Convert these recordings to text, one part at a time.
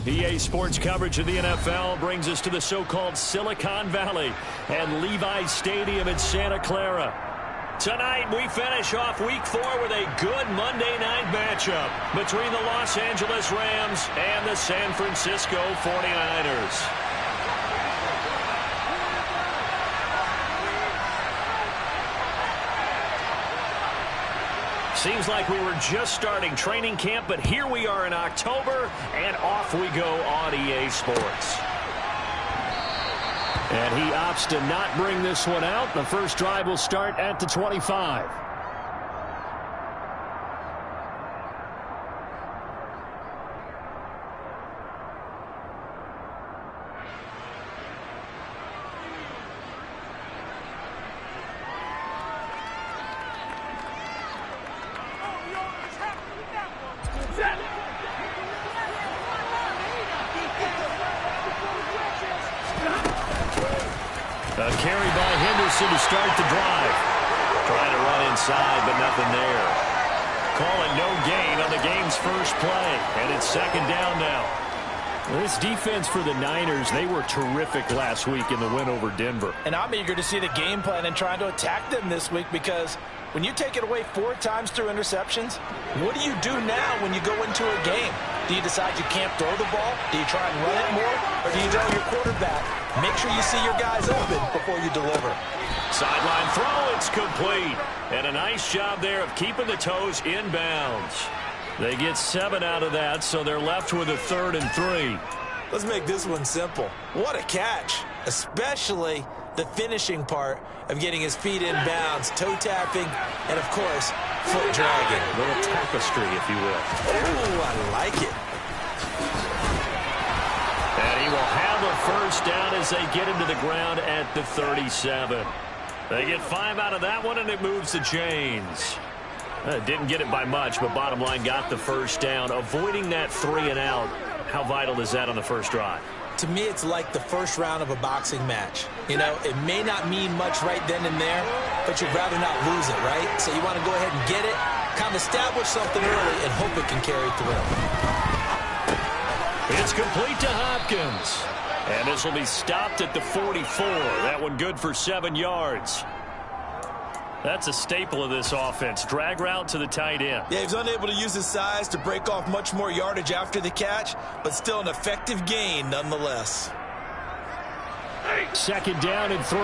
EA Sports coverage of the NFL brings us to the so-called Silicon Valley and Levi's Stadium in Santa Clara. Tonight, we finish off Week 4 with a good Monday night matchup between the Los Angeles Rams and the San Francisco 49ers. Seems like we were just starting training camp, but here we are in October, and off we go on EA Sports. And he opts to not bring this one out. The first drive will start at the 25. A carry by Henderson to start the drive. Trying to run inside, but nothing there. Call it no gain on the game's first play, and it's second down now. This defense for the Niners, they were terrific last week in the win over Denver. And I'm eager to see the game plan and trying to attack them this week, because when you take it away 4 times through interceptions, what do you do now when you go into a game? Do you decide you can't throw the ball? Do you try and run it more? Or do you tell your quarterback, make sure you see your guys open before you deliver? Sideline throw, it's complete. And a nice job there of keeping the toes in bounds. They get 7 out of that, so they're left with a 3rd and 3. Let's make this one simple. What a catch, especially the finishing part of getting his feet in bounds, toe tapping, and of course, foot dragging. A little tapestry, if you will. Ooh, I like it. And he will have a first down as they get him to the ground at the 37. They get 5 out of that one, and it moves the chains. Didn't get it by much, but bottom line got the first down. Avoiding that 3 and out, how vital is that on the first drive? To me, it's like the first round of a boxing match. You know, it may not mean much right then and there, but you'd rather not lose it, right? So you want to go ahead and get it, kind of establish something early, and hope it can carry through. It's complete to Hopkins. And this will be stopped at the 44. That one good for 7 yards. That's a staple of this offense. Drag route to the tight end. Yeah, he's unable to use his size to break off much more yardage after the catch, but still an effective gain nonetheless. 2nd down and 3.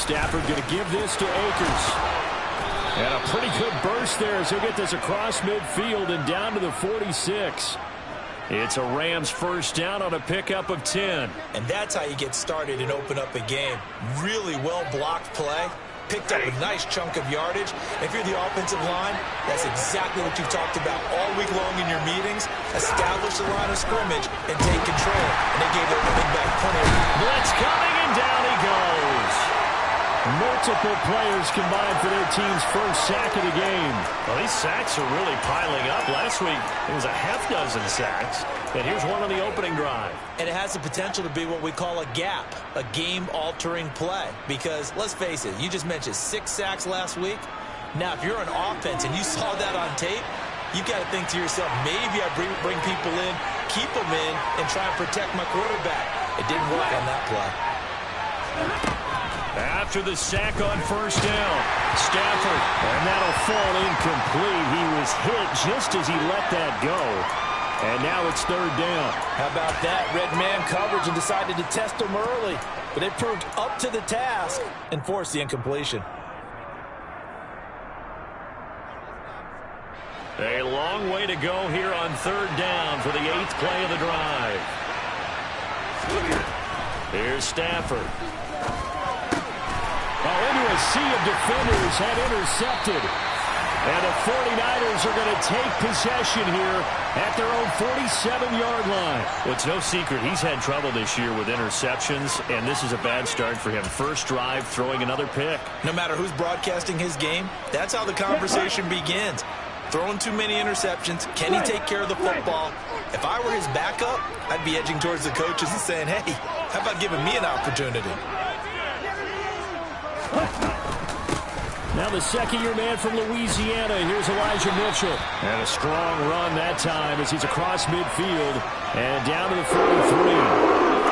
Stafford going to give this to Akers. And a pretty good burst there as he'll get this across midfield and down to the 46. It's a Rams first down on a pickup of 10. And that's how you get started and open up a game. Really well-blocked play. Picked up a nice chunk of yardage. If you're the offensive line, that's exactly what you've talked about all week long in your meetings. Establish the line of scrimmage and take control. And they gave their running back plenty of blitz coming, and down he goes. Multiple players combined for their team's first sack of the game. Well, these sacks are really piling up. Last week, it was a half-dozen sacks. And here's one on the opening drive. And it has the potential to be what we call a gap, a game-altering play. Because, let's face it, you just mentioned 6 sacks last week. Now, if you're an offense and you saw that on tape, you've got to think to yourself, maybe I bring people in, keep them in, and try and protect my quarterback. It didn't work on that play. After the sack on first down, Stafford, and that'll fall incomplete. He was hit just as he let that go. And now it's 3rd down. How about that? Red man coverage and decided to test him early. But it proved up to the task and forced the incompletion. A long way to go here on 3rd down for the 8th play of the drive. Here's Stafford. Into a sea of defenders, had intercepted. And the 49ers are going to take possession here at their own 47-yard line. Well, it's no secret he's had trouble this year with interceptions, and this is a bad start for him. First drive, throwing another pick. No matter who's broadcasting his game, that's how the conversation begins. Throwing too many interceptions. Can he take care of the football? If I were his backup, I'd be edging towards the coaches and saying, hey, how about giving me an opportunity? Now the second-year man from Louisiana. Here's Elijah Mitchell. And a strong run that time as he's across midfield and down to the 43.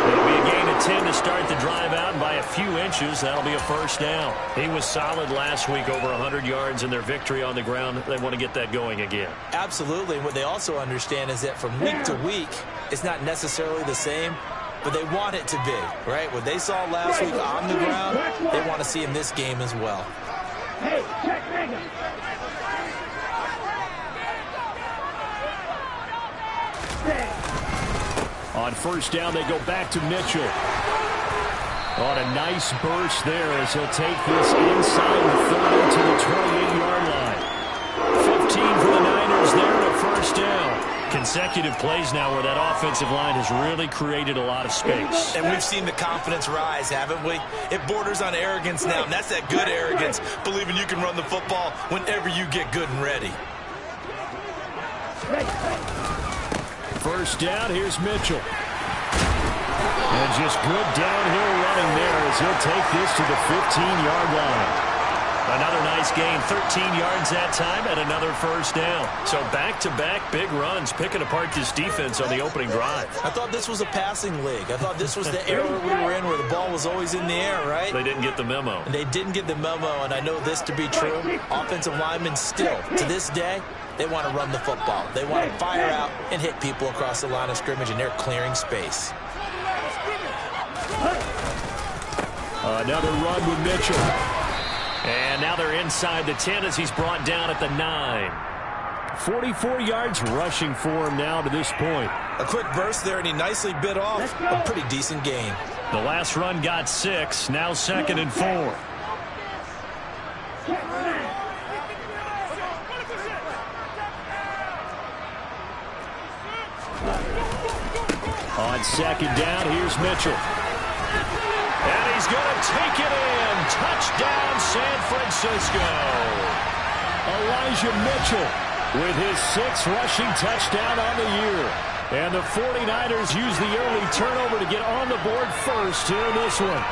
It'll be a gain of 10 to start the drive out, and by a few inches, that'll be a first down. He was solid last week, over 100 yards in their victory on the ground. They want to get that going again. Absolutely. And what they also understand is that from week to week, it's not necessarily the same, but they want it to be, right? What they saw last week on the ground, they want to see in this game as well. Hey, check nigga. On first down, they go back to Mitchell. On a nice burst there as he'll take this inside the 30 to the 28-yard line. 15 for the Niners there and a first down. Consecutive plays now where that offensive line has really created a lot of space. And we've seen the confidence rise, haven't we? It borders on arrogance now, and that's that good arrogance, believing you can run the football whenever you get good and ready. First down, here's Mitchell. And just good downhill running there as he'll take this to the 15-yard line. Another nice gain, 13 yards that time, and another first down. So back-to-back big runs, picking apart this defense on the opening drive. I thought this was a passing league. I thought this was the era we were in where the ball was always in the air, right? They didn't get the memo. And they didn't get the memo, and I know this to be true. Offensive linemen still, to this day, they want to run the football. They want to fire out and hit people across the line of scrimmage, and they're clearing space. Another run with Mitchell. And now they're inside the 10 as he's brought down at the 9. 44 yards rushing for him now to this point. A quick burst there, and he nicely bit off a pretty decent gain. The last run got 6, now 2nd and 4. On second down, here's Mitchell. And he's going to take it in. Touchdown, San Francisco. Elijah Mitchell with his 6th rushing touchdown on the year. And the 49ers use the early turnover to get on the board first here in this one.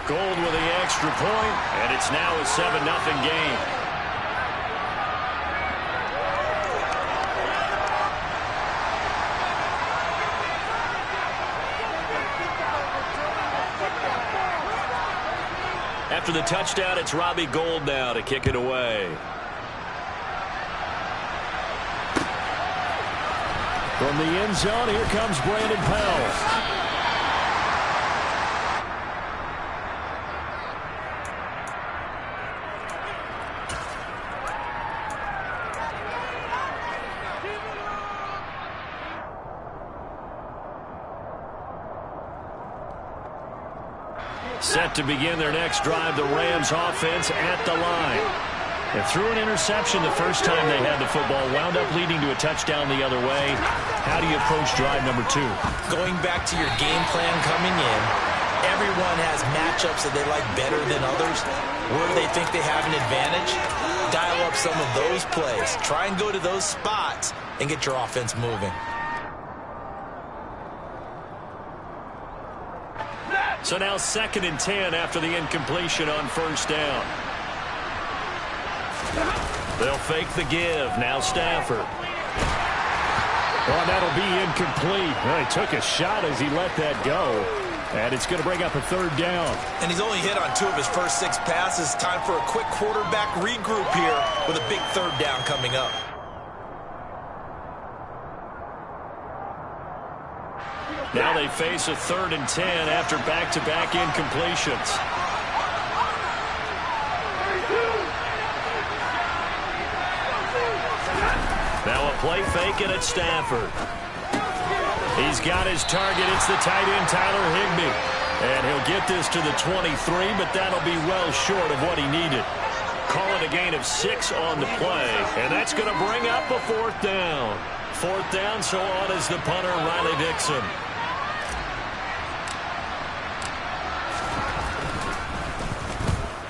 Gold with the extra point, and it's now a 7-0 game. After the touchdown, it's Robbie Gould now to kick it away. From the end zone, here comes Brandon Powell. Set to begin their next drive, the Rams offense at the line. And threw an interception the first time they had the football, wound up leading to a touchdown the other way. How do you approach drive number 2? Going back to your game plan coming in, everyone has matchups that they like better than others. Where they think they have an advantage, dial up some of those plays. Try and go to those spots and get your offense moving. So now 2nd and 10 after the incompletion on first down. They'll fake the give. Now Stafford. Well, that'll be incomplete. Well, he took a shot as he let that go. And it's going to bring up a 3rd down. And he's only hit on 2 of his first 6 passes. Time for a quick quarterback regroup here with a big 3rd down coming up. Now they face a 3rd and 10 after back-to-back incompletions. Now a play fake and it's Stafford. He's got his target. It's the tight end, Tyler Higbee. And he'll get this to the 23, but that'll be well short of what he needed. Call it a gain of 6 on the play, and that's going to bring up a 4th down. 4th down, so on is the punter, Riley Dixon.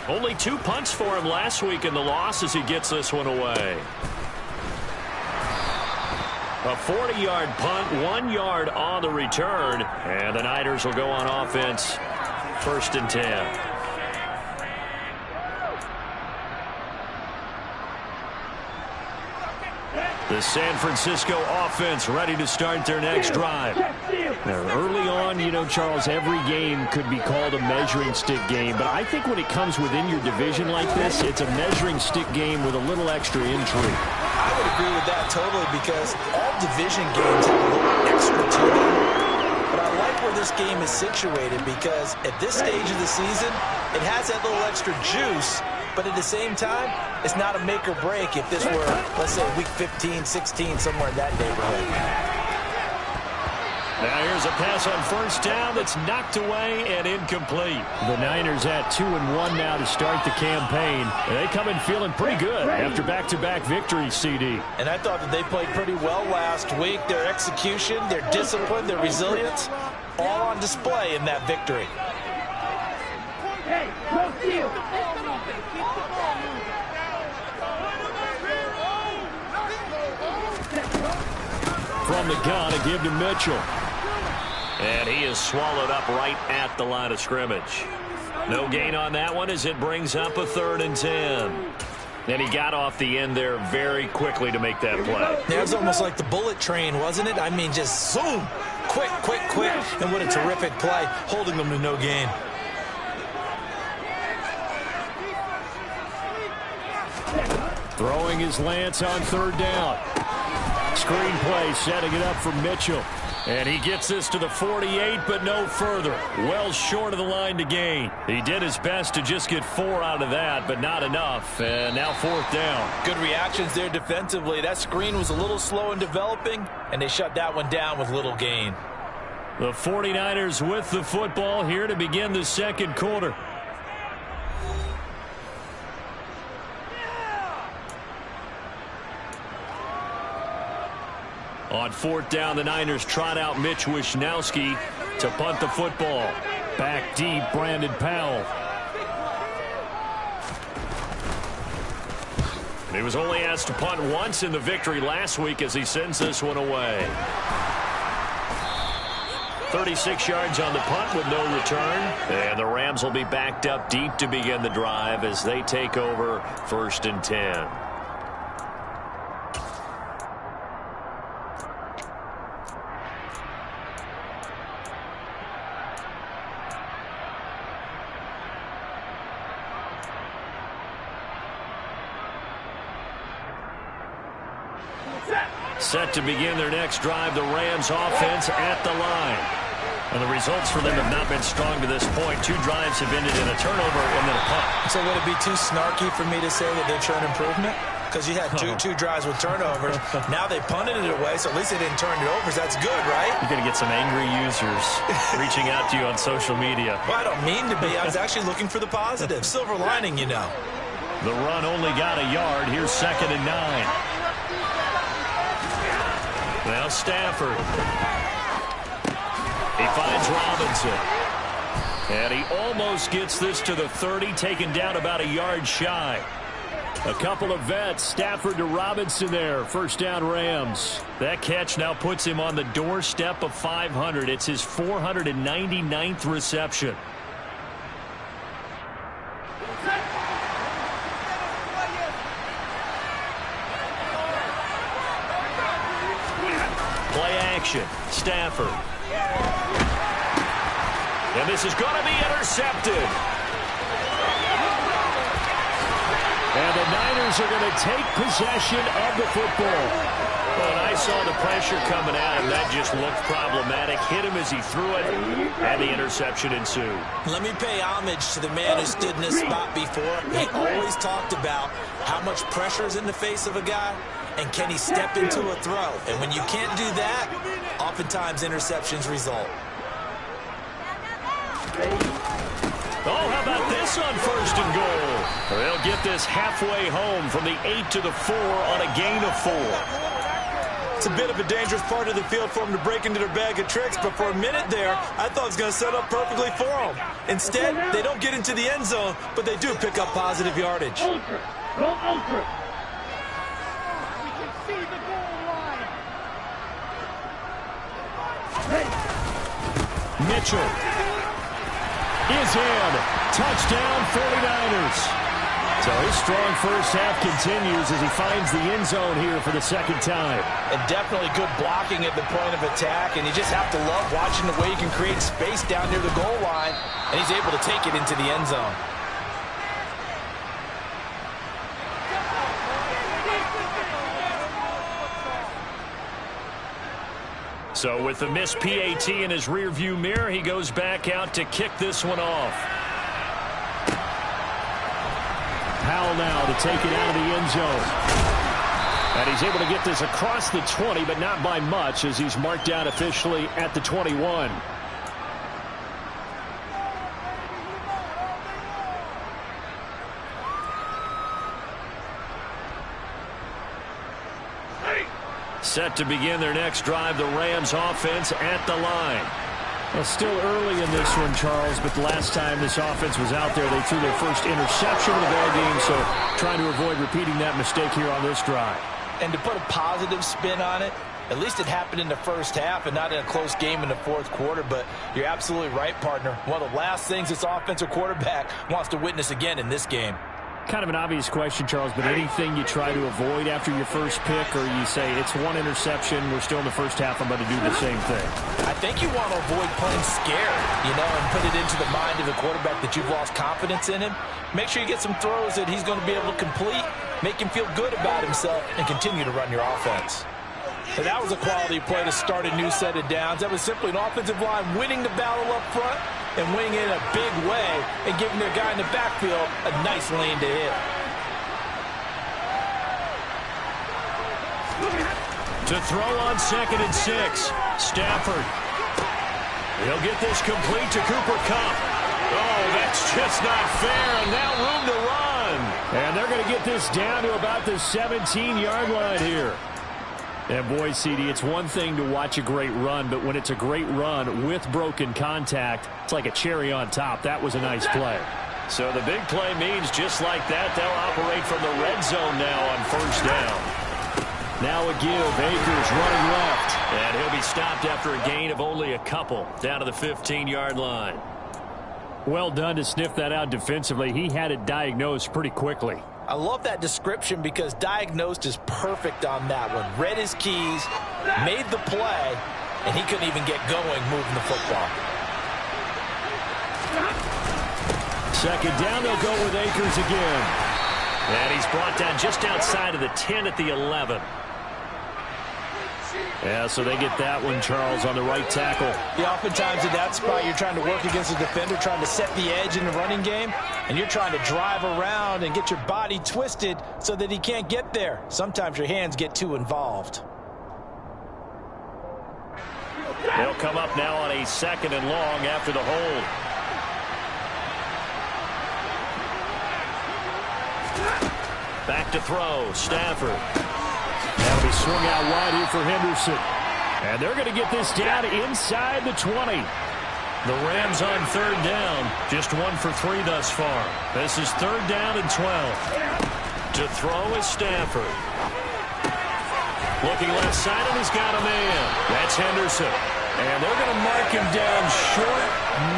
Only 2 punts for him last week in the loss as he gets this one away. A 40-yard punt, 1 yard on the return, and the Niners will go on offense, 1st and 10. The San Francisco offense ready to start their next drive. Now, early on, you know, Charles, every game could be called a measuring stick game, but I think when it comes within your division like this, it's a measuring stick game with a little extra intrigue. I would agree with that totally, because all division games have a little extra to them. But I like where this game is situated, because at this stage of the season, it has that little extra juice. But at the same time, it's not a make or break if this were, let's say, week 15, 16, somewhere in that neighborhood. Now here's a pass on 1st down that's knocked away and incomplete. The Niners at 2-1 now to start the campaign. They come in feeling pretty good after back-to-back victories, CD. And I thought that they played pretty well last week. Their execution, their discipline, their resilience, all on display in that victory. Hey, go steal! From the gun, a give to Mitchell. And he is swallowed up right at the line of scrimmage. No gain on that one as it brings up a 3rd and 10. And he got off the end there very quickly to make that play. Yeah, it was almost like the bullet train, wasn't it? I mean, just zoom, quick, quick, quick. And what a terrific play, holding them to no gain. Throwing his Lance on 3rd down. Screen play, setting it up for Mitchell. And he gets this to the 48, but no further. Well short of the line to gain. He did his best to just get 4 out of that, but not enough. And now 4th down. Good reactions there defensively. That screen was a little slow in developing, and they shut that one down with little gain. The 49ers with the football here to begin the 2nd quarter. On 4th down, the Niners trot out Mitch Wishnowski to punt the football. Back deep, Brandon Powell. He was only asked to punt once in the victory last week as he sends this one away. 36 yards on the punt with no return. And the Rams will be backed up deep to begin the drive as they take over 1st and 10. Set to begin their next drive, the Rams offense at the line. And the results for them have not been strong to this point. 2 drives have ended in a turnover and then a punt. So would it be too snarky for me to say that they've shown improvement? Because you had two drives with turnovers. Now they punted it away, so at least they didn't turn it over. So that's good, right? You're going to get some angry users reaching out to you on social media. Well, I don't mean to be. I was actually looking for the positive. Silver lining, you know. The run only got a yard. Here's 2nd and 9. Now Stafford. He finds Robinson. And he almost gets this to the 30, taken down about a yard shy. A couple of vets, Stafford to Robinson there. 1st down Rams. That catch now puts him on the doorstep of 500. It's his 499th reception. Stafford. And this is going to be intercepted. And the Niners are going to take possession of the football. Well, I saw the pressure coming at him. That just looked problematic. Hit him as he threw it, and the interception ensued. Let me pay homage to the man who stood in this spot before. He always talked about how much pressure is in the face of a guy, and can he step into a throw? And when you can't do that, oftentimes interceptions result. Oh, how about this on 1st and goal? They'll get this halfway home from the 8 to the 4 on a gain of 4. It's a bit of a dangerous part of the field for them to break into their bag of tricks, but for a minute there, I thought it was going to set up perfectly for them. Instead, they don't get into the end zone, but they do pick up positive yardage. Ultra. Go ultra. We can see the goal line. Mitchell is in. Touchdown 49ers. So his strong first half continues as he finds the end zone here for the second time. And definitely good blocking at the point of attack, and you just have to love watching the way he can create space down near the goal line, and he's able to take it into the end zone. So with the missed PAT in his rearview mirror, he goes back out to kick this one off. Powell now to take it out of the end zone. And he's able to get this across the 20, but not by much, as he's marked down officially at the 21. Set to begin their next drive, the Rams offense at the line. Well, still early in this one, Charles, but the last time this offense was out there, they threw their first interception of the ball game, so trying to avoid repeating that mistake here on this drive. And to put a positive spin on it, at least it happened in the first half and not in a close game in the fourth quarter, but you're absolutely right, partner. One of the last things this offensive quarterback wants to witness again in this game. Kind of an obvious question, Charles, but anything you try to avoid after your first pick, or you say it's one interception, we're still in the first half, I'm going to do the same thing? I think you want to avoid playing scared, and put it into the mind of the quarterback that you've lost confidence in him. Make sure you get some throws that he's going to be able to complete, make him feel good about himself, and continue to run your offense. And that was a quality play to start a new set of downs. That was simply an offensive line winning the battle up front and winning it in a big way and giving their guy in the backfield a nice lane to hit. To throw on 2nd and 6. Stafford. He'll get this complete to Cooper Kupp. Oh, that's just not fair, and now room to run. And they're going to get this down to about the 17-yard line here. And boy, CD, it's one thing to watch a great run, but when it's a great run with broken contact, it's like a cherry on top. That was a nice play. So the big play means just like that, they'll operate from the red zone now on first down. Now a give, Akers running left. And he'll be stopped after a gain of only a couple, down to the 15-yard line. Well done to sniff that out defensively. He had it diagnosed pretty quickly. I love that description because diagnosed is perfect on that one. Read his keys, made the play, and he couldn't even get going moving the football. Second down, they'll go with Akers again. And he's brought down just outside of the 10 at the 11. Yeah, so they get that one, Charles, on the right tackle. Yeah, oftentimes in that spot, you're trying to work against a defender, trying to set the edge in the running game, and you're trying to drive around and get your body twisted so that he can't get there. Sometimes your hands get too involved. They'll come up now on a 2nd and long after the hold. Back to throw, Stafford. That'll be swung out wide here for Henderson. And they're going to get this down inside the 20. The Rams on 3rd down. Just 1 for 3 thus far. This is 3rd down and 12. To throw is Stafford. Looking left side, and he's got a man. That's Henderson. And they're going to mark him down short,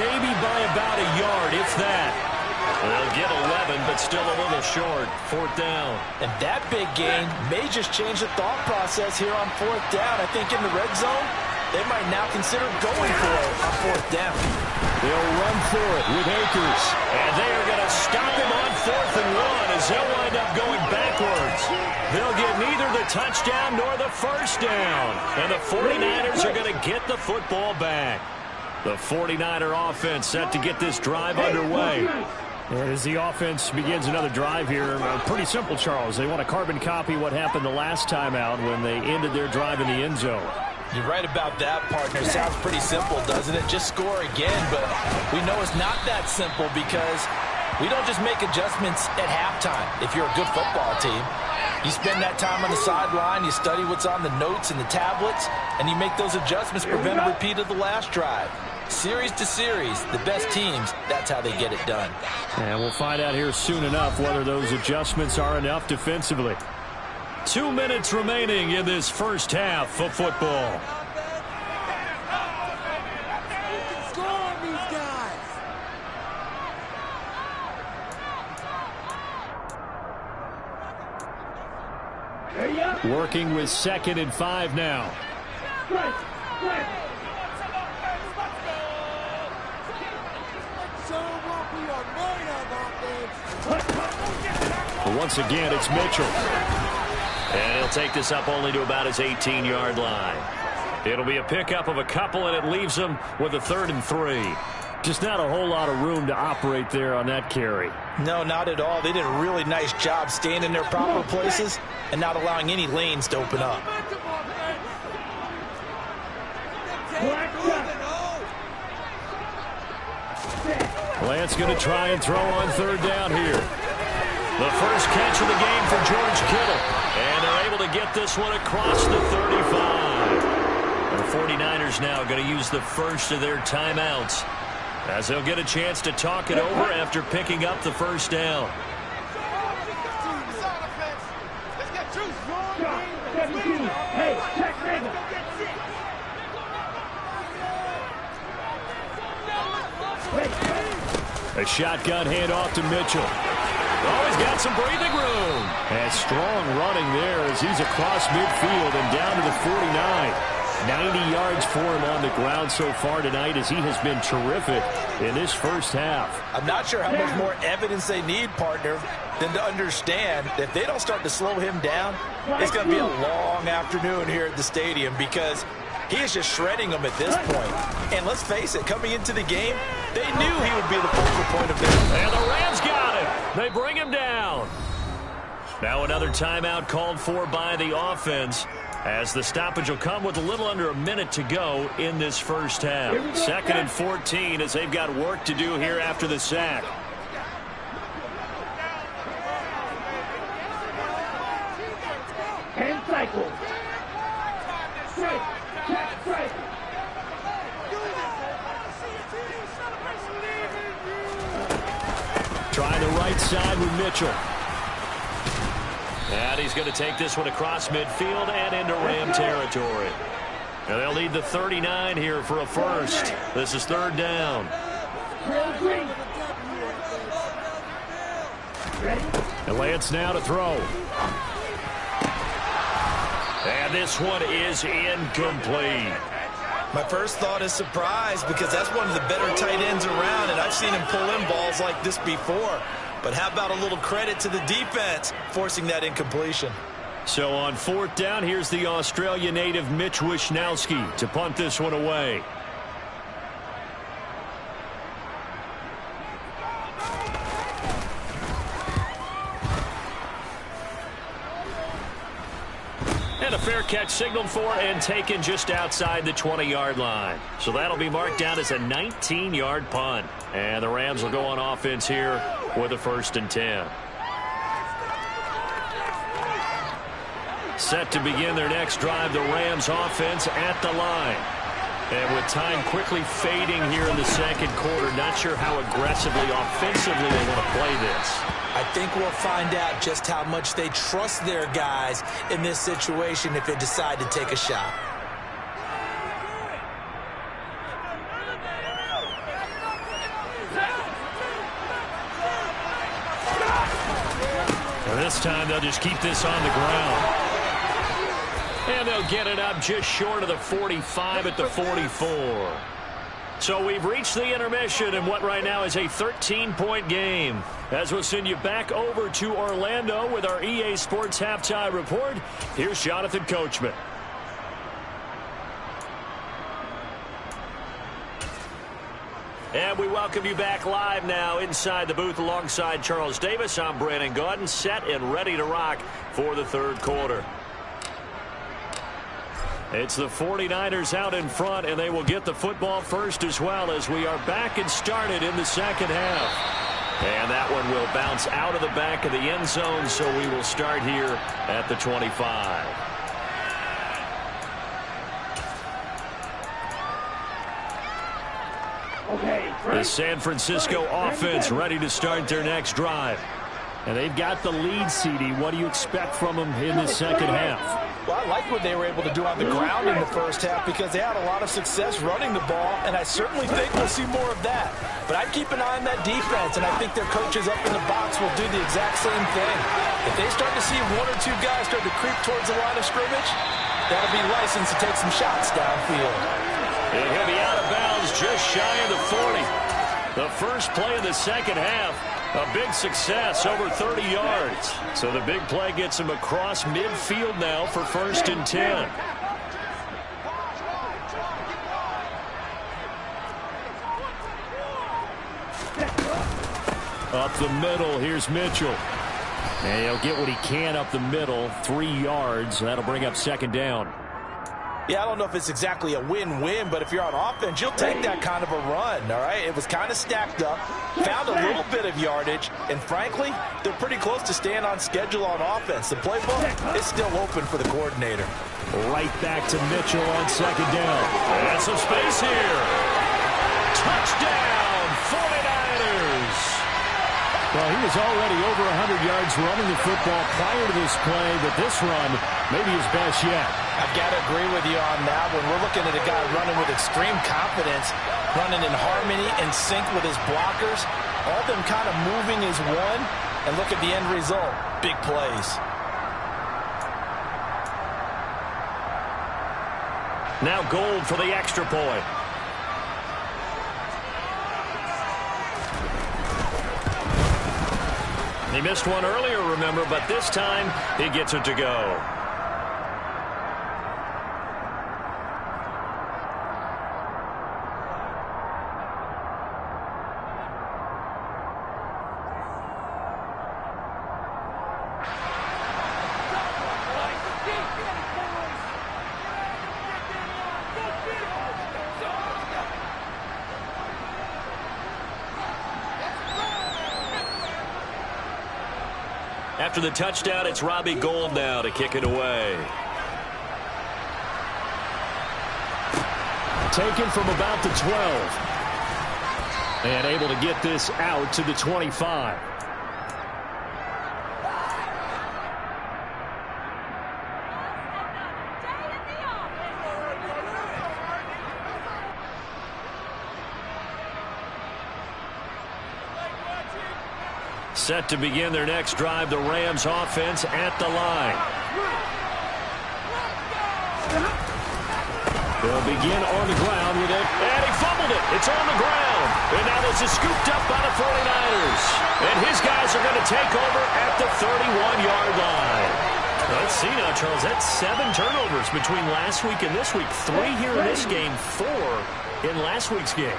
maybe by about a yard, if that. They'll get 11, but still a little short. 4th down. And that big gain may just change the thought process here on 4th down. I think in the red zone, they might now consider going for it on 4th down. They'll run for it with Akers. And they are going to stop him on 4th and 1 as they'll wind up going backwards. They'll get neither the touchdown nor the first down. And the 49ers are going to get the football back. The 49er offense set to get this drive underway. And as the offense begins another drive here, pretty simple, Charles. They want to carbon copy what happened the last time out when they ended their drive in the end zone. You're right about that, partner. Sounds pretty simple, doesn't it? Just score again, but we know it's not that simple because we don't just make adjustments at halftime if you're a good football team. You spend that time on the sideline, you study what's on the notes and the tablets, and you make those adjustments to prevent a repeat of the last drive. Series to series, the best teams, that's how they get it done. And we'll find out here soon enough whether those adjustments are enough defensively. 2 minutes remaining in this first half of football. Working with 2nd and 5 now. Once again, it's Mitchell. And he'll take this up only to about his 18-yard line. It'll be a pickup of a couple, and it leaves them with a 3rd and 3. Just not a whole lot of room to operate there on that carry. No, not at all. They did a really nice job staying in their proper places and not allowing any lanes to open up. Lance going to try and throw on 3rd down here. The first catch of the game for George Kittle. And they're able to get this one across the 35. The 49ers now going to use the first of their timeouts, as they'll get a chance to talk it over after picking up the first down. A shotgun handoff to Mitchell. Oh, he's got some breathing room. And strong running there as he's across midfield and down to the 49. 90 yards for him on the ground so far tonight, as he has been terrific in this first half. I'm not sure how much more evidence they need, partner, than to understand that if they don't start to slow him down, it's going to be a long afternoon here at the stadium, because he is just shredding them at this point. And let's face it, coming into the game, they knew he would be the focal point of this. And the Rams got him. They bring him down. Now another timeout called for by the offense, as the stoppage will come with a little under a minute to go in this first half. 2nd and 14, as they've got work to do here after the sack. And cycle. Trying the right side with Mitchell. And he's going to take this one across midfield and into Ram territory. And they'll need the 39 here for a first. This is 3rd down. And Lance now to throw. And this one is incomplete. My first thought is surprise, because that's one of the better tight ends around, and I've seen him pull in balls like this before. But how about a little credit to the defense forcing that incompletion? So on 4th down, here's the Australia native Mitch Wishnowski to punt this one away. And a fair catch signaled for and taken just outside the 20-yard line. So that'll be marked down as a 19-yard punt. And the Rams will go on offense here with a 1st and 10. Set to begin their next drive, the Rams offense at the line. And with time quickly fading here in the 2nd quarter, not sure how aggressively, offensively they want to play this. I think we'll find out just how much they trust their guys in this situation if they decide to take a shot. And this time they'll just keep this on the ground. And they'll get it up just short of the 45 at the 44. So we've reached the intermission in what right now is a 13-point game. As we'll send you back over to Orlando with our EA Sports Halftime Report, here's Jonathan Coachman. And we welcome you back live now inside the booth alongside Charles Davis. I'm Brandon Gaudin, set and ready to rock for the 3rd quarter. It's the 49ers out in front, and they will get the football first as well, as we are back and started in the 2nd half. And that one will bounce out of the back of the end zone, so we will start here at the 25. The San Francisco offense ready to start their next drive. And they've got the lead, CD. What do you expect from them in the 2nd half? Well, I like what they were able to do on the ground in the first half, because they had a lot of success running the ball, and I certainly think we'll see more of that. But I'd keep an eye on that defense, and I think their coaches up in the box will do the exact same thing. If they start to see one or two guys start to creep towards the line of scrimmage, that'll be license to take some shots downfield. And he'll be out of bounds just shy of the 40. The first play of the second half, a big success, over 30 yards. So the big play gets him across midfield now for 1st and 10. Up the middle, here's Mitchell. And he'll get what he can up the middle, 3 yards. That'll bring up 2nd down. Yeah, I don't know if it's exactly a win-win, but if you're on offense, you'll take that kind of a run, all right? It was kind of stacked up, found a little bit of yardage, and frankly, they're pretty close to staying on schedule on offense. The playbook is still open for the coordinator. Right back to Mitchell on 2nd down. And some space here. Touchdown, 49ers. Well, he was already over 100 yards running the football prior to this play, but this run may be his best yet. I've got to agree with you on that. When we're looking at a guy running with extreme confidence, running in harmony and sync with his blockers, all of them kind of moving as one, and look at the end result. Big plays. Now Gold for the extra point. He missed one earlier, remember, but this time he gets it to go. After the touchdown, it's Robbie Gould now to kick it away. Taken from about the 12. And able to get this out to the 25. Set to begin their next drive, the Rams offense at the line. They'll begin on the ground with it, and he fumbled it. It's on the ground. And now this is scooped up by the 49ers. And his guys are going to take over at the 31-yard line. Let's see now, Charles. That's 7 turnovers between last week and this week. 3 here in this game, 4 in last week's game.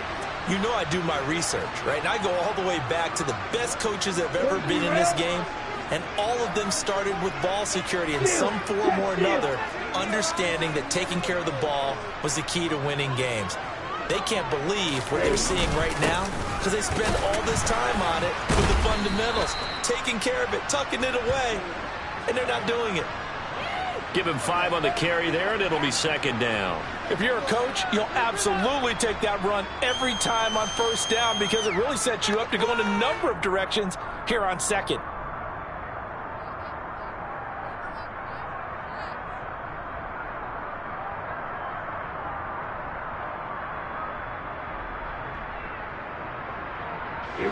You know I do my research, right? And I go all the way back to the best coaches that have ever been in this game, and all of them started with ball security in some form or another, understanding that taking care of the ball was the key to winning games. They can't believe what they're seeing right now because they spend all this time on it with the fundamentals, taking care of it, tucking it away, and they're not doing it. Give him 5 on the carry there, and it'll be 2nd down. If you're a coach, you'll absolutely take that run every time on 1st down because it really sets you up to go in a number of directions here on 2nd.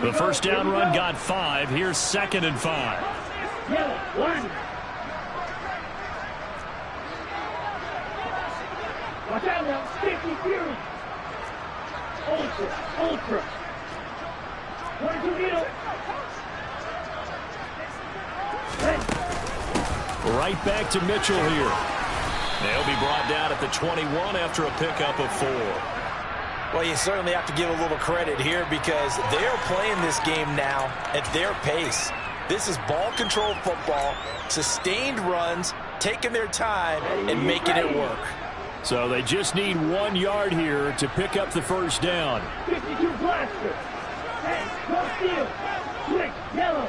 The 1st down run got 5. Here's 2nd and 5. Yellow, 1. Watch out now, Sticky Fury. Ultra. 1-2 needle. Right back to Mitchell here. They'll be brought down at the 21 after a pickup of 4. Well, you certainly have to give a little credit here because they're playing this game now at their pace. This is ball control football, sustained runs, taking their time and making it work. So they just need 1 yard here to pick up the 1st down. 52 blaster. Hey, no steal. Switch, yellow.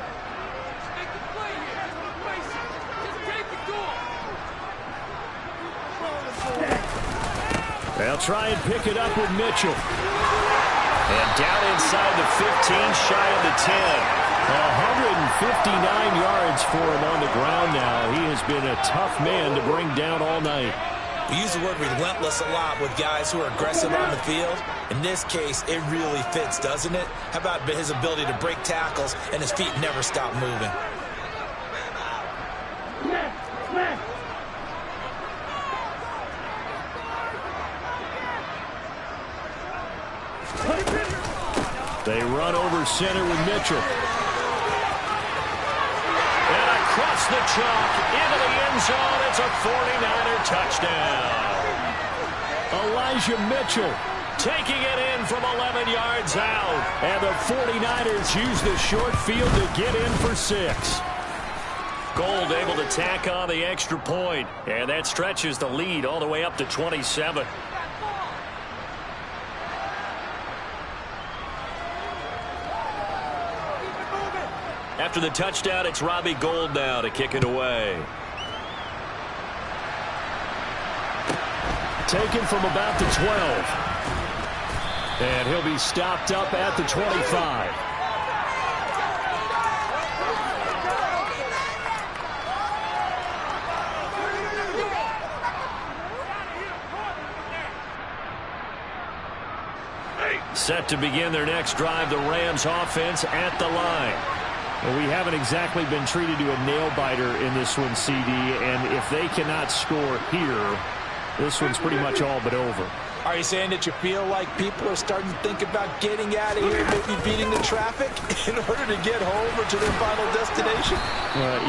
They'll try and pick it up with Mitchell. And down inside the 15, shy of the 10. 159 yards for him on the ground now. He has been a tough man to bring down all night. We use the word relentless a lot with guys who are aggressive on the field. In this case, it really fits, doesn't it? How about his ability to break tackles and his feet never stop moving? They run over center with Mitchell. And across the chalk into the end zone. It's a 49er touchdown. Elijah Mitchell taking it in from 11 yards out. And the 49ers use the short field to get in for 6. Gold able to tack on the extra point. And that stretches the lead all the way up to 27. After the touchdown, it's Robbie Gould now to kick it away. Taken from about the 12. And he'll be stopped up at the 25. Set to begin their next drive, the Rams offense at the line. Well, we haven't exactly been treated to a nail-biter in this one, CD, and if they cannot score here, this one's pretty much all but over. Are you saying that you feel like people are starting to think about getting out of here, maybe beating the traffic in order to get home or to their final destination?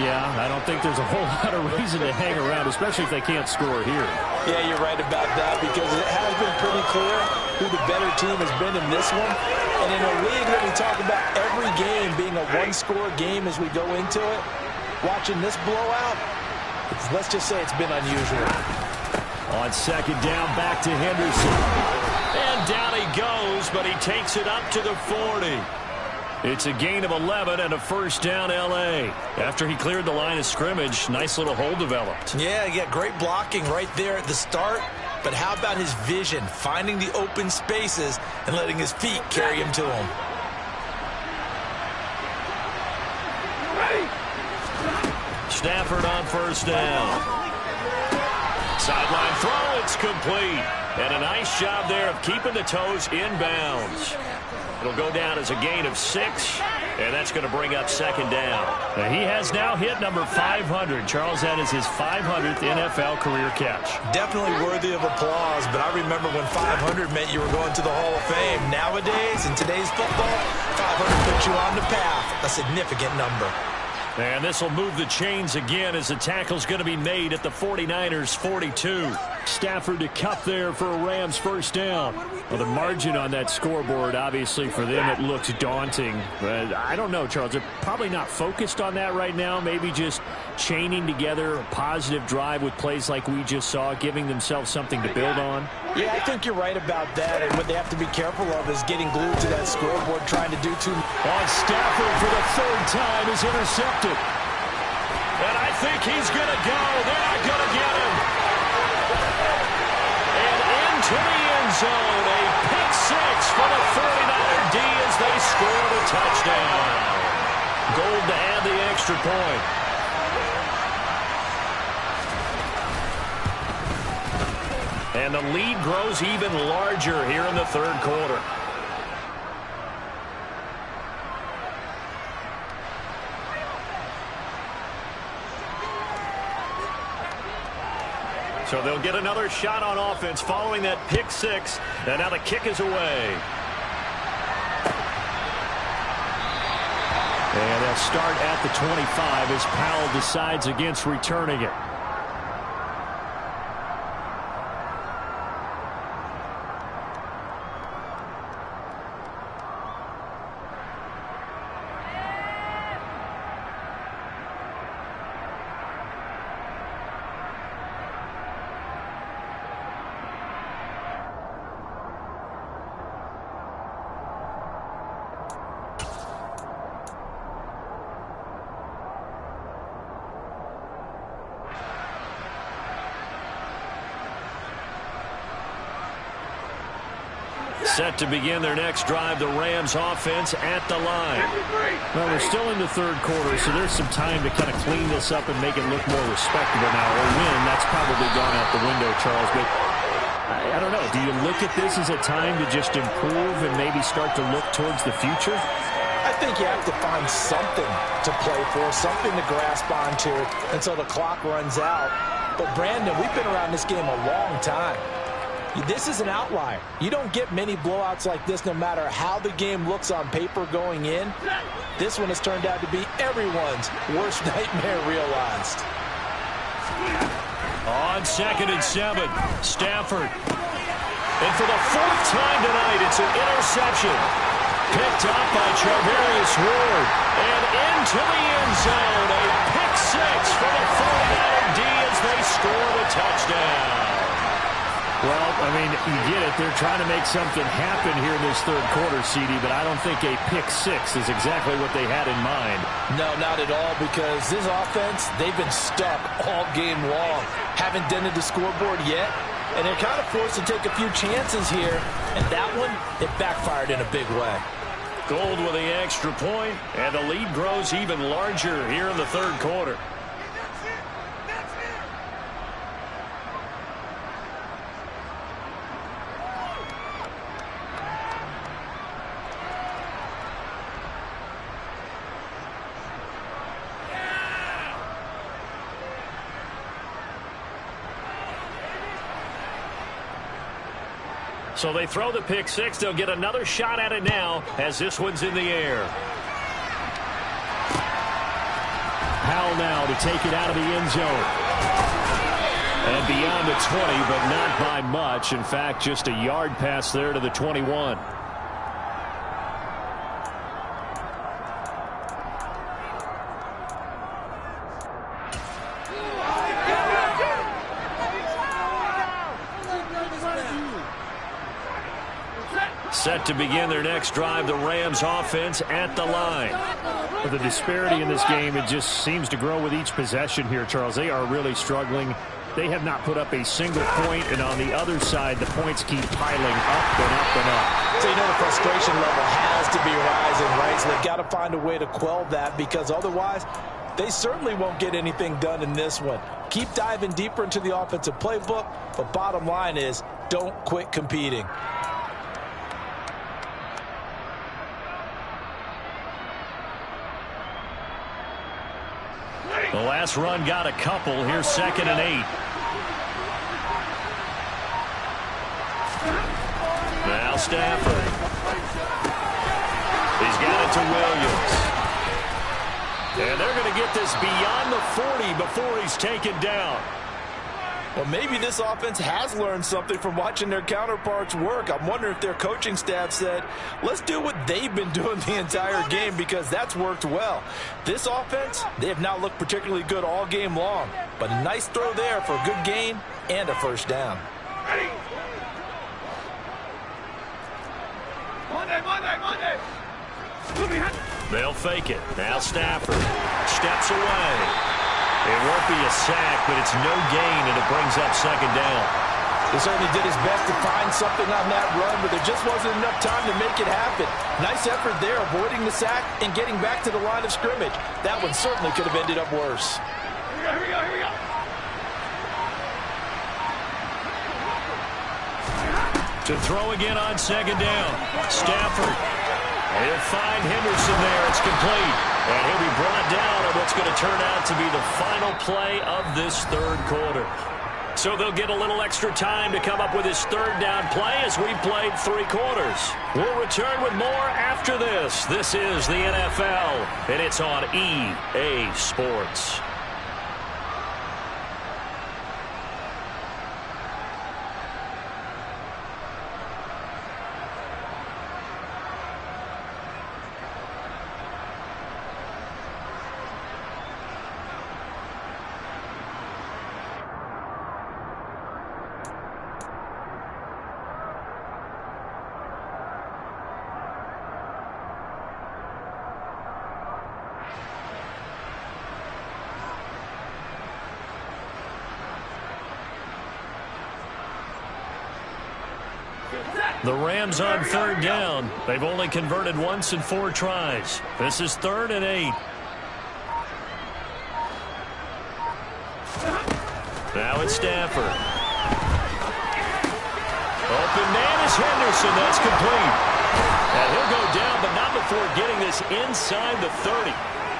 Yeah, I don't think there's a whole lot of reason to hang around, especially if they can't score here. Yeah, you're right about that, because it has been pretty clear who the better team has been in this one. And in a league that we talk about every game being a one-score game as we go into it, watching this blowout, let's just say it's been unusual. On second down, back to Henderson. And down he goes, but he takes it up to the 40. It's a gain of 11 and a first down, L.A. After he cleared the line of scrimmage, nice little hole developed. Yeah, great blocking right there at the start. But how about his vision, finding the open spaces and letting his feet carry him to him? Stafford on first down. Sideline throw, it's complete. And a nice job there of keeping the toes inbounds. It'll go down as a gain of 6, and that's going to bring up second down. He has now hit number 500. Charles, that is his 500th NFL career catch. Definitely worthy of applause, but I remember when 500 meant you were going to the Hall of Fame. Nowadays, in today's football, 500 puts you on the path, a significant number. And this will move the chains again as the tackle's going to be made at the 49ers' 42. Stafford to cup there for a Rams first down. Well, the margin on that scoreboard, obviously for them, it looks daunting. But I don't know, Charles. They're probably not focused on that right now. Maybe just chaining together a positive drive with plays like we just saw, giving themselves something to build on. Yeah, I think you're right about that. And what they have to be careful of is getting glued to that scoreboard, trying to do too much. On Stafford for the third time is intercepted. And I think he's going to go. They're not going to get him. And into the end zone, a pick 6 for the 49er D as they score the touchdown. Gold to add the extra point. And the lead grows even larger here in the third quarter. So they'll get another shot on offense following that pick 6. And now the kick is away. And they'll start at the 25 as Powell decides against returning it. Set to begin their next drive, the Rams offense at the line. Well, we're still in the third quarter, so there's some time to kind of clean this up and make it look more respectable now. A win, that's probably gone out the window, Charles. But I don't know. Do you look at this as a time to just improve and maybe start to look towards the future? I think you have to find something to play for, something to grasp onto until the clock runs out. But, Brandon, we've been around this game a long time. This is an outlier. You don't get many blowouts like this no matter how the game looks on paper going in. This one has turned out to be everyone's worst nightmare realized. On 2nd and 7, Stafford. And for the 4th time tonight, it's an interception. Picked up by Charvarius Ward. And into the end zone. A pick 6 for the 49er D as they score the touchdown. Well, I mean, you get it. They're trying to make something happen here in this third quarter, CD, but I don't think a pick 6 is exactly what they had in mind. No, not at all, because this offense, they've been stuck all game long. Haven't dented the scoreboard yet, and they're kind of forced to take a few chances here, and that one, it backfired in a big way. Gold with the extra point, and the lead grows even larger here in the third quarter. So they throw the pick 6. They'll get another shot at it now as this one's in the air. Powell now to take it out of the end zone. And beyond the 20, but not by much. In fact, just a yard pass there to the 21. Set to begin their next drive, the Rams offense at the line. Well, the disparity in this game, it just seems to grow with each possession here, Charles. They are really struggling. They have not put up a single point, and on the other side, the points keep piling up and up and up. So you know the frustration level has to be rising, right? So they've got to find a way to quell that, because otherwise they certainly won't get anything done in this one. Keep diving deeper into the offensive playbook, but bottom line is don't quit competing. The last run got a couple. Here's 2nd and 8. Now Stafford. He's got it to Williams. And they're going to get this beyond the 40 before he's taken down. Well, maybe this offense has learned something from watching their counterparts work. I'm wondering if their coaching staff said, let's do what they've been doing the entire game, because that's worked well. This offense, they have not looked particularly good all game long, but a nice throw there for a good gain and a first down. They'll fake it. Now Stafford steps away. It won't be a sack, but it's no gain, and it brings up 2nd down. He certainly did his best to find something on that run, but there just wasn't enough time to make it happen. Nice effort there, avoiding the sack and getting back to the line of scrimmage. That one certainly could have ended up worse. Here we go. To throw again on 2nd down. Stafford. He'll find Henderson there. It's complete. And he'll be brought down on what's going to turn out to be the final play of this third quarter. So they'll get a little extra time to come up with his 3rd down play as we played 3 quarters. We'll return with more after this. This is the NFL, and it's on EA Sports. The Rams on 3rd down. They've only converted once in 4 tries. This is 3rd and 8. Now it's Stafford. Open man is Henderson. That's complete. And he'll go down, but not before getting this inside the 30.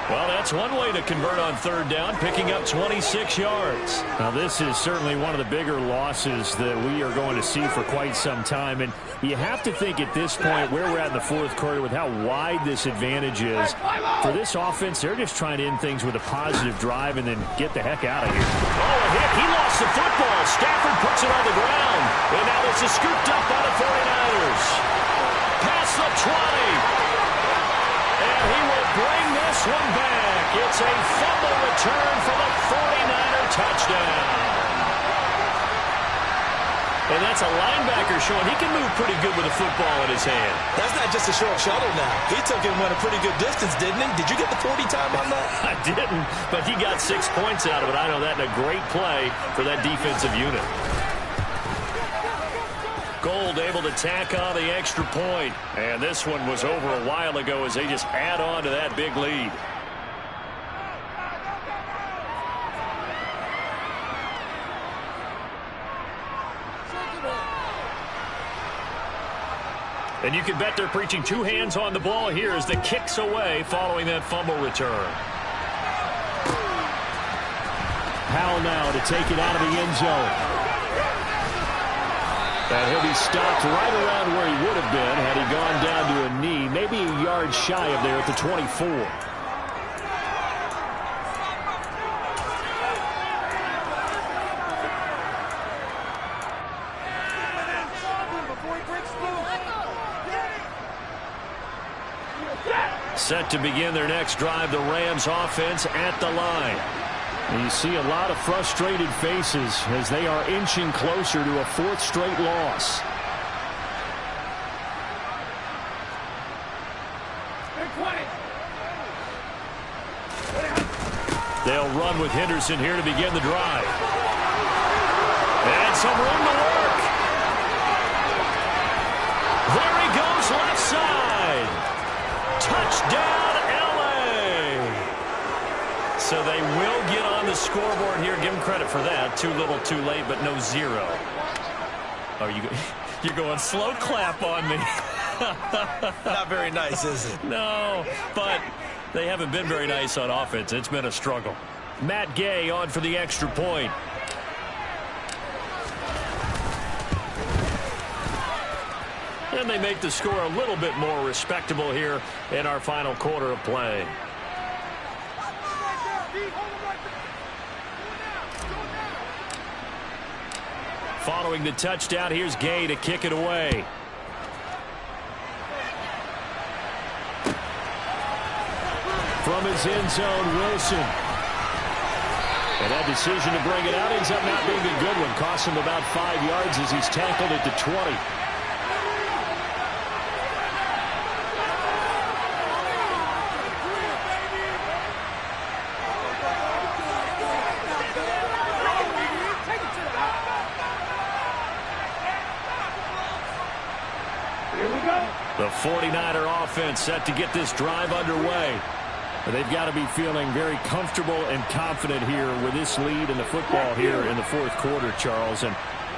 Well, that's one way to convert on third down, picking up 26 yards. Now, this is certainly one of the bigger losses that we are going to see for quite some time. And you have to think at this point where we're at in the fourth quarter with how wide this advantage is. For this offense, they're just trying to end things with a positive drive and then get the heck out of here. Oh, a hit. He lost the football. Stafford puts it on the ground. And now this is scooped up by the 49ers. Past the 20. And he will bring this one back. It's a fumble return for the 49er touchdown. And that's a linebacker showing he can move pretty good with a football in his hand. That's not just a short shuttle now. He took it and went a pretty good distance, didn't he? Did you get the 40 time on that? I didn't, but he got 6 points out of it. I know that in a great play for that defensive unit. Gold able to tack on the extra point. And this one was over a while ago as they just add on to that big lead. And you can bet they're preaching two hands on the ball here as the kick's away following that fumble return. Powell now to take it out of the end zone. And he'll be stopped right around where he would have been had he gone down to a knee, maybe a yard shy of there at the 24. Set to begin their next drive, the Rams offense at the line. And you see a lot of frustrated faces as they are inching closer to a fourth straight loss. They'll run with Henderson here to begin the drive. And some room to work. There he goes, left side. Touchdown, LA. So they will get on the scoreboard here. Give them credit for that. Too little, too late, but no zero. Oh, you're going slow clap on me. Not very nice, is it? No, but they haven't been very nice on offense. It's been a struggle. Matt Gay on for the extra point. And they make the score a little bit more respectable here in our final quarter of play. Following the touchdown, here's Gay to kick it away. From his end zone, Wilson. And that decision to bring it out ends up not being a good one. Costs him about 5 yards as he's tackled at the 20. The 49er offense set to get this drive underway. They've got to be feeling very comfortable and confident here with this lead in the football here in the fourth quarter, Charles. And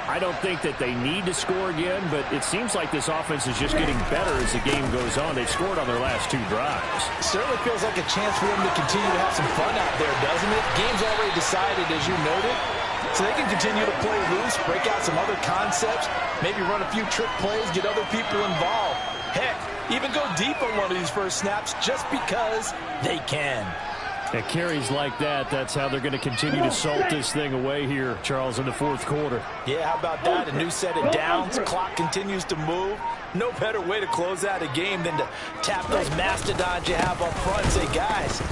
I don't think that they need to score again, but it seems like this offense is just getting better as the game goes on. They've scored on their last 2 drives. Certainly feels like a chance for them to continue to have some fun out there, doesn't it? Game's already decided, as you noted. So they can continue to play loose, break out some other concepts, maybe run a few trick plays, get other people involved. Heck, even go deep on one of these first snaps just because they can. At carries like that, that's how they're going to continue to salt this thing away here, Charles, in the fourth quarter. Yeah, how about that? A new set of downs. Clock continues to move. No better way to close out a game than to tap those mastodons you have up front and say, guys,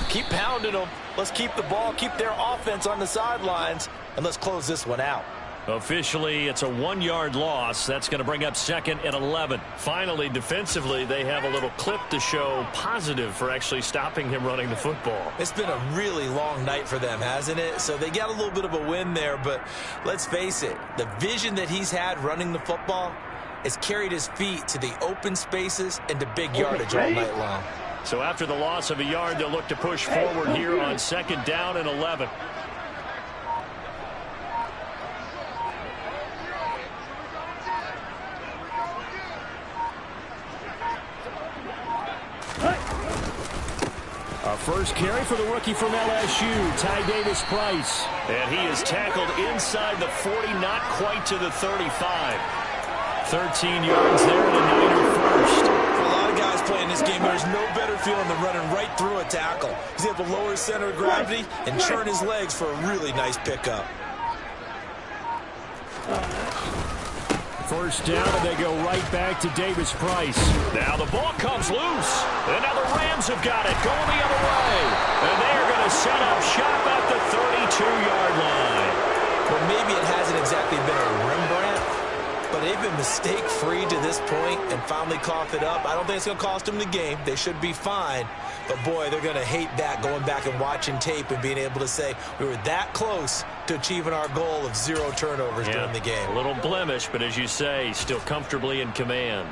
keep pounding them. Let's keep the ball, keep their offense on the sidelines, and let's close this one out. Officially, it's a 1-yard loss. That's going to bring up 2nd and 11. Finally, defensively, they have a little clip to show positive for actually stopping him running the football. It's been a really long night for them, hasn't it? So they got a little bit of a win there, but let's face it, the vision that he's had running the football has carried his feet to the open spaces and to big yardage all night long. So after the loss of a yard, they'll look to push forward here on 2nd down and 11. A first carry for the rookie from LSU, Ty Davis-Price. And he is tackled inside the 40, not quite to the 35. 13 yards there and a Niner first. For a lot of guys playing this game, there's no better feeling than running right through a tackle. He's able to lower his center of gravity and churn his legs for a really nice pickup. First down, and they go right back to Davis-Price. Now the ball comes loose. And now the Rams have got it, going the other way. And they're going to set up shop at the 32-yard line. Well, maybe it hasn't exactly been a Rembrandt, but they've been mistake-free to this point and finally coughed it up. I don't think it's going to cost them the game. They should be fine. But, boy, they're going to hate that, going back and watching tape and being able to say we were that close to achieving our goal of 0 turnovers during the game. A little blemish, but as you say, still comfortably in command.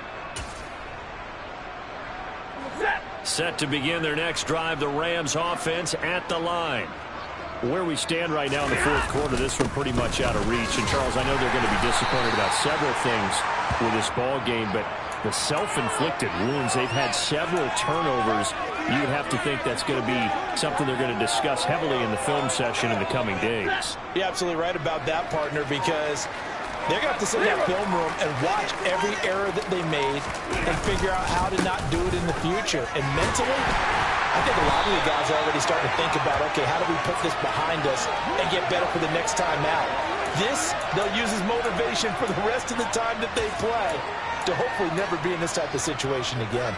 Set to begin their next drive, the Rams offense at the line. Where we stand right now in the fourth quarter, this one pretty much out of reach. And, Charles, I know they're going to be disappointed about several things with this ball game, but the self-inflicted wounds, they've had several turnovers. You would have to think that's going to be something they're going to discuss heavily in the film session in the coming days. You're absolutely right about that, partner, because they're going to have to sit in that film room and watch every error that they made and figure out how to not do it in the future. And mentally, I think a lot of the guys are already starting to think about, okay, how do we put this behind us and get better for the next time out? This, they'll use as motivation for the rest of the time that they play to hopefully never be in this type of situation again.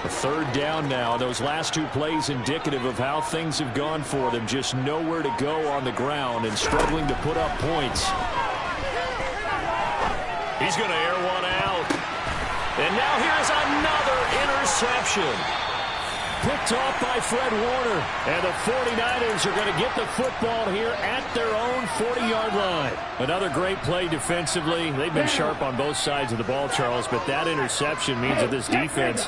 A third down now. Those last two plays indicative of how things have gone for them. Just nowhere to go on the ground and struggling to put up points. He's going to air one out. And now here's another interception. Picked off by Fred Warner. And the 49ers are going to get the football here at their own 40-yard line. Another great play defensively. They've been sharp on both sides of the ball, Charles, but that interception means that this defense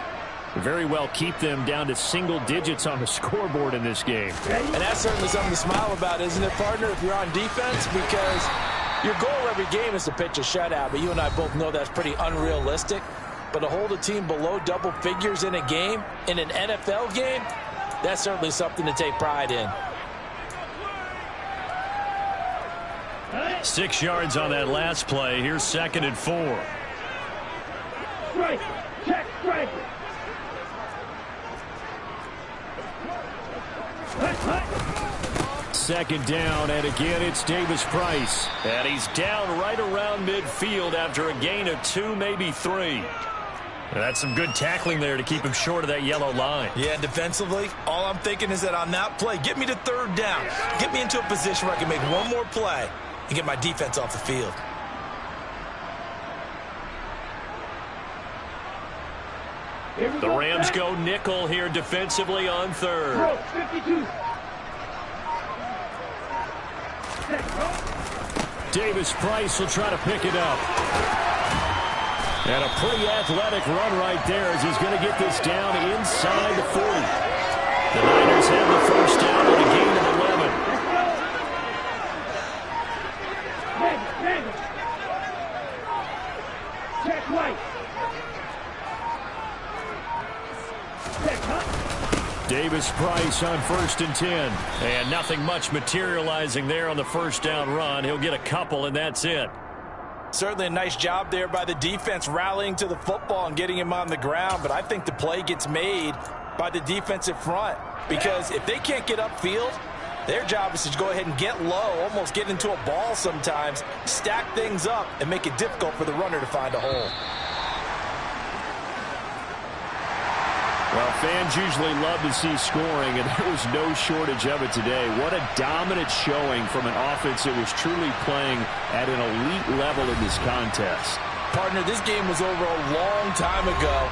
very well keep them down to single digits on the scoreboard in this game. And that's certainly something to smile about, isn't it, partner, if you're on defense? Because your goal every game is to pitch a shutout, but you and I both know that's pretty unrealistic. But to hold a team below double figures in a game, in an NFL game, that's certainly something to take pride in. 6 yards on that last play. Here's 2nd and 4. Strike. Check. Strike. Second down, and again it's Davis-Price. And he's down right around midfield after a gain of 2, maybe 3. That's some good tackling there to keep him short of that yellow line. Yeah, defensively, all I'm thinking is that on that play, get me to third down. Get me into a position where I can make one more play and get my defense off the field. The Rams go nickel here defensively on 3rd. 52. Davis-Price will try to pick it up. And a pretty athletic run right there as he's going to get this down inside the 40. The Niners have the first down and a gain of 11. Check right. Davis-Price on 1st and 10. And nothing much materializing there on the first down run. He'll get a couple, and that's it. Certainly a nice job there by the defense rallying to the football and getting him on the ground, but I think the play gets made by the defensive front because if they can't get upfield, their job is to go ahead and get low, almost get into a ball sometimes, stack things up, and make it difficult for the runner to find a hole. Well, fans usually love to see scoring, and there was no shortage of it today. What a dominant showing from an offense that was truly playing at an elite level in this contest. Partner, this game was over a long time ago,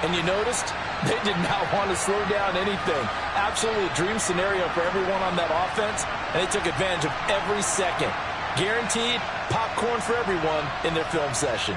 and you noticed they did not want to slow down anything. Absolutely a dream scenario for everyone on that offense, and they took advantage of every second. Guaranteed popcorn for everyone in their film session.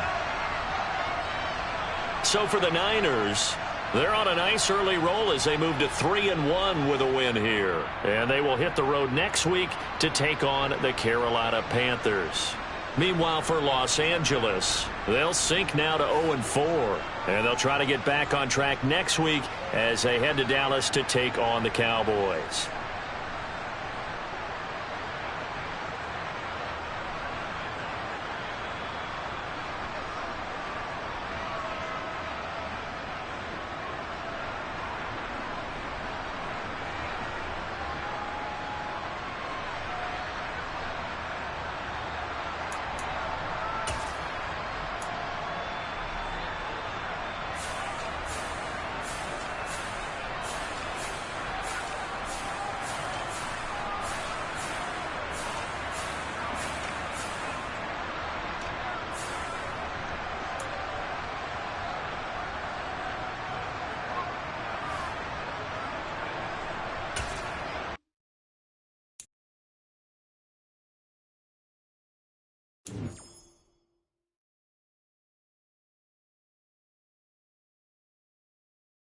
So for the Niners, they're on a nice early roll as they move to 3-1 with a win here. And they will hit the road next week to take on the Carolina Panthers. Meanwhile, for Los Angeles, they'll sink now to 0-4. And they'll try to get back on track next week as they head to Dallas to take on the Cowboys.